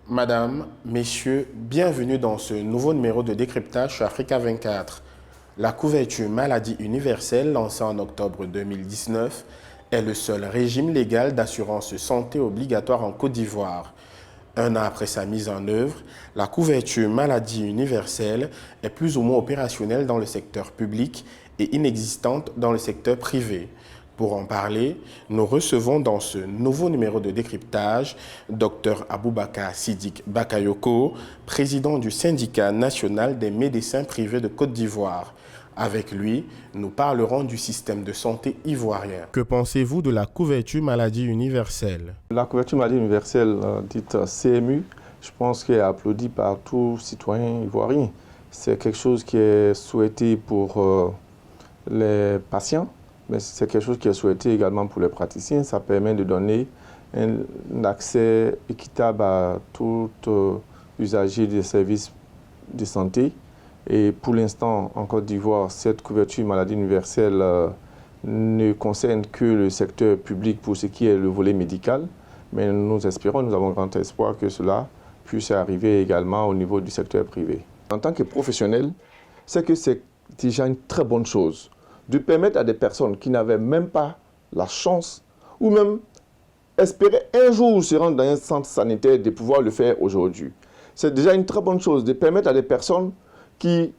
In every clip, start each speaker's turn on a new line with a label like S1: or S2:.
S1: Madame, messieurs, bienvenue dans ce nouveau numéro de décryptage sur Africa 24. La couverture maladie universelle lancée en octobre 2019 est le seul régime légal d'assurance santé obligatoire en Côte d'Ivoire. Un an après sa mise en œuvre, la couverture maladie universelle est plus ou moins opérationnelle dans le secteur public et inexistante dans le secteur privé. Pour en parler, nous recevons dans ce nouveau numéro de décryptage Dr Aboubakar Siddiq Bakayoko, président du syndicat national des médecins privés de Côte d'Ivoire. Avec lui, nous parlerons du système de santé ivoirien. Que pensez-vous de la couverture maladie universelle?
S2: La couverture maladie universelle, dite CMU, je pense qu'elle est applaudie par tout citoyen ivoirien. C'est quelque chose qui est souhaité pour les patients, mais c'est quelque chose qui est souhaité également pour les praticiens. Ça permet de donner un accès équitable à tout usager des services de santé. Et pour l'instant, en Côte d'Ivoire, cette couverture maladie universelle ne concerne que le secteur public pour ce qui est le volet médical. Mais nous espérons, nous avons grand espoir que cela puisse arriver également au niveau du secteur privé. En tant que professionnel, c'est que c'est déjà une très bonne chose de permettre à des personnes qui n'avaient même pas la chance ou même espérer un jour se rendre dans un centre sanitaire de pouvoir le faire aujourd'hui. C'est déjà une très bonne chose de permettre à des personnes qui,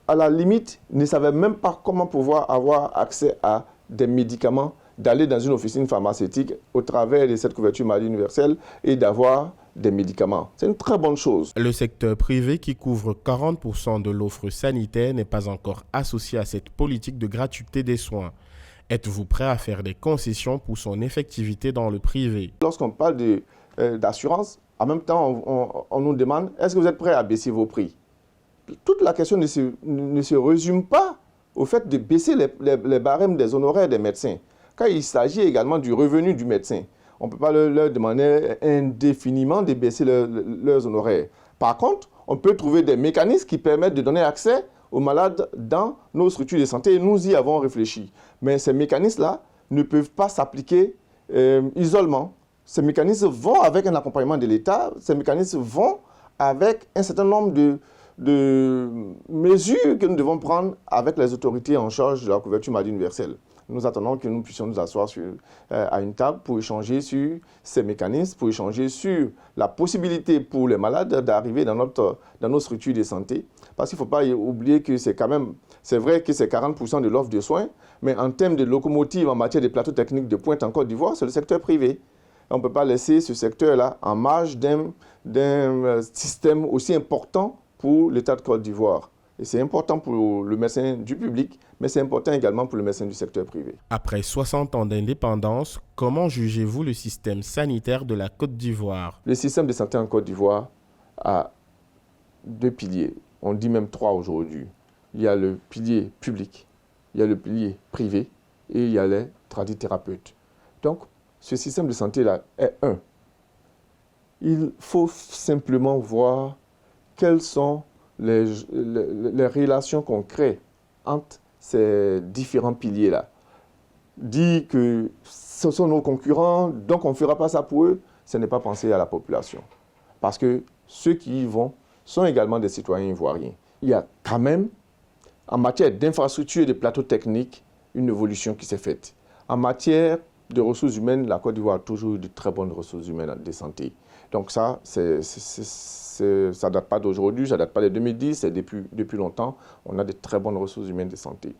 S2: à la limite, ne savaient même pas comment pouvoir avoir accès à des médicaments, d'aller dans une officine pharmaceutique au travers de cette couverture maladie universelle et d'avoir des médicaments. C'est une très bonne chose.
S1: Le secteur privé qui couvre 40% de l'offre sanitaire n'est pas encore associé à cette politique de gratuité des soins. Êtes-vous prêt à faire des concessions pour son effectivité dans le privé?
S2: Lorsqu'on parle d'assurance, en même temps, on nous demande, est-ce que vous êtes prêt à baisser vos prix? Toute la question ne se résume pas au fait de baisser les barèmes des honoraires des médecins. Quand il s'agit également du revenu du médecin, on ne peut pas leur demander indéfiniment de baisser leurs honoraires. Par contre, on peut trouver des mécanismes qui permettent de donner accès aux malades dans nos structures de santé et nous y avons réfléchi. Mais ces mécanismes-là ne peuvent pas s'appliquer isolement. Ces mécanismes vont avec un accompagnement de l'État, ces mécanismes vont avec un certain nombre de mesures que nous devons prendre avec les autorités en charge de la couverture maladie universelle. Nous attendons que nous puissions nous asseoir à une table pour échanger sur ces mécanismes, pour échanger sur la possibilité pour les malades d'arriver dans nos structures de santé. Parce qu'il ne faut pas oublier que c'est vrai que c'est 40% de l'offre de soins, mais en termes de locomotive en matière de plateaux techniques de pointe en Côte d'Ivoire, c'est le secteur privé. On ne peut pas laisser ce secteur-là en marge d'un système aussi important pour l'État de Côte d'Ivoire. Et c'est important pour le médecin du public, mais c'est important également pour le médecin du secteur privé.
S1: Après 60 ans d'indépendance, comment jugez-vous le système sanitaire de la Côte d'Ivoire?
S2: Le système de santé en Côte d'Ivoire a deux piliers. On dit même trois aujourd'hui. Il y a le pilier public, il y a le pilier privé et il y a les tradithérapeutes. Donc, ce système de santé-là est un. Il faut simplement voir quelles sont les relations qu'on crée entre ces différents piliers-là. Dire que ce sont nos concurrents, donc on ne fera pas ça pour eux, ce n'est pas penser à la population. Parce que ceux qui y vont sont également des citoyens ivoiriens. Il y a quand même, en matière d'infrastructure et de plateaux techniques, une évolution qui s'est faite. En matière de ressources humaines, la Côte d'Ivoire a toujours eu de très bonnes ressources humaines de santé. Donc ça, ça ne date pas d'aujourd'hui, ça ne date pas de 2010, c'est depuis longtemps, on a de très bonnes ressources humaines de santé.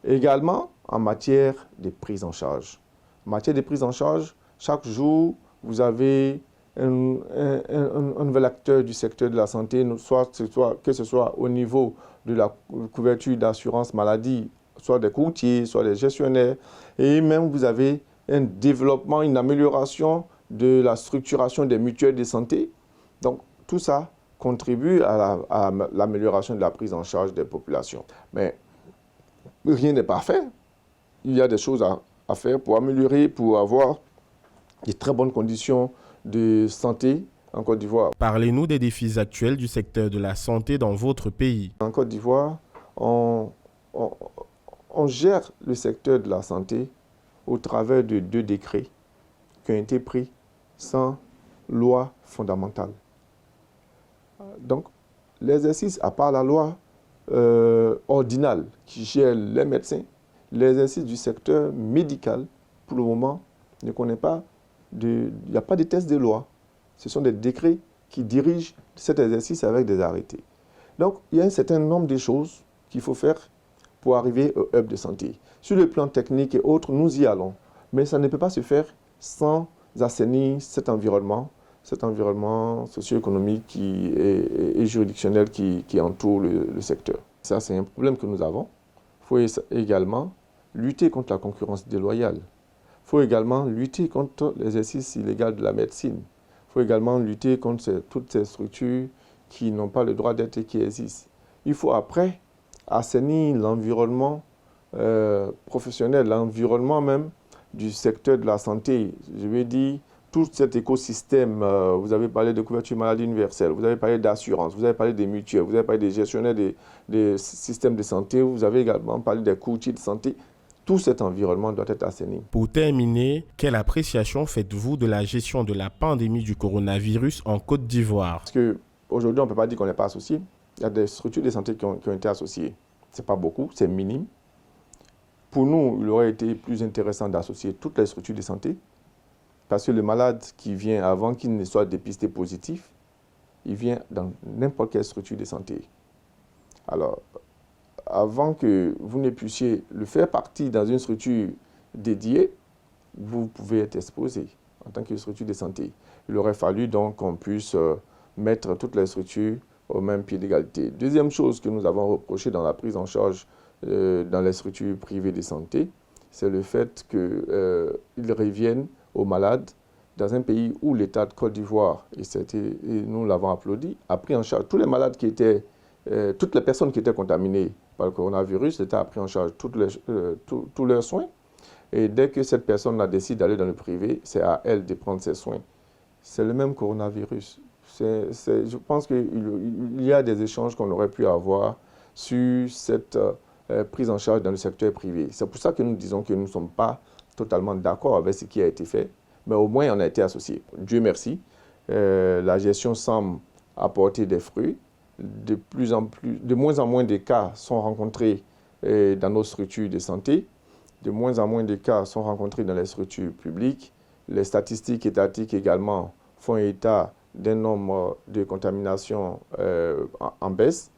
S2: Également, en matière de prise en charge. En matière de prise en charge, chaque jour, vous avez un nouvel acteur du secteur de la santé, que ce soit au niveau de la couverture d'assurance maladie, soit des courtiers, soit des gestionnaires, et même vous avez un développement, une amélioration de la structuration des mutuelles de santé. Donc, tout ça contribue à l'amélioration de la prise en charge des populations. Mais rien n'est parfait. Il y a des choses à faire pour améliorer, pour avoir de très bonnes conditions de santé en Côte d'Ivoire.
S1: Parlez-nous des défis actuels du secteur de la santé dans votre pays.
S2: En Côte d'Ivoire, on gère le secteur de la santé au travers de 2 décrets qui ont été pris sans loi fondamentale. Donc, l'exercice, à part la loi ordinale qui gère les médecins, l'exercice du secteur médical, pour le moment, ne connaît pas il n'y a pas de test de loi. Ce sont des décrets qui dirigent cet exercice avec des arrêtés. Donc, il y a un certain nombre de choses qu'il faut faire pour arriver au hub de santé. Sur le plan technique et autres, nous y allons. Mais ça ne peut pas se faire sans assainir cet environnement socio-économique et juridictionnel qui entoure le secteur. Ça, c'est un problème que nous avons. Il faut également lutter contre la concurrence déloyale. Il faut également lutter contre l'exercice illégal de la médecine. Il faut également lutter contre toutes ces structures qui n'ont pas le droit d'être et qui existent. Il faut après assainir l'environnement professionnel, l'environnement même du secteur de la santé. Je veux dire, tout cet écosystème, vous avez parlé de couverture maladie universelle, vous avez parlé d'assurance, vous avez parlé des mutuelles, vous avez parlé des gestionnaires des systèmes de santé, vous avez également parlé des courtiers de santé. Tout cet environnement doit être assaini.
S1: Pour terminer, quelle appréciation faites-vous de la gestion de la pandémie du coronavirus en Côte d'Ivoire?
S2: Parce qu'aujourd'hui, on ne peut pas dire qu'on n'est pas associé. Il y a des structures de santé qui ont été associées. Ce n'est pas beaucoup, c'est minime. Pour nous, il aurait été plus intéressant d'associer toutes les structures de santé, parce que le malade qui vient, avant qu'il ne soit dépisté positif, il vient dans n'importe quelle structure de santé. Alors, avant que vous ne puissiez le faire partie dans une structure dédiée, vous pouvez être exposé en tant que structure de santé. Il aurait fallu donc qu'on puisse mettre toutes les structures au même pied d'égalité. Deuxième chose que nous avons reproché dans la prise en charge dans les structures privées de santé, c'est le fait qu'ils reviennent aux malades dans un pays où l'État de Côte d'Ivoire, et nous l'avons applaudi, a pris en charge tous les malades toutes les personnes qui étaient contaminées par le coronavirus. L'État a pris en charge tous leurs soins. Et dès que cette personne a décidé d'aller dans le privé, c'est à elle de prendre ses soins. C'est le même coronavirus. Je pense qu'il y a des échanges qu'on aurait pu avoir sur cette prise en charge dans le secteur privé. C'est pour ça que nous disons que nous ne sommes pas totalement d'accord avec ce qui a été fait, mais au moins on a été associés. Dieu merci, la gestion semble apporter des fruits. De moins en moins de cas sont rencontrés dans nos structures de santé. De moins en moins de cas sont rencontrés dans les structures publiques. Les statistiques étatiques également font état d'un nombre de contaminations en baisse.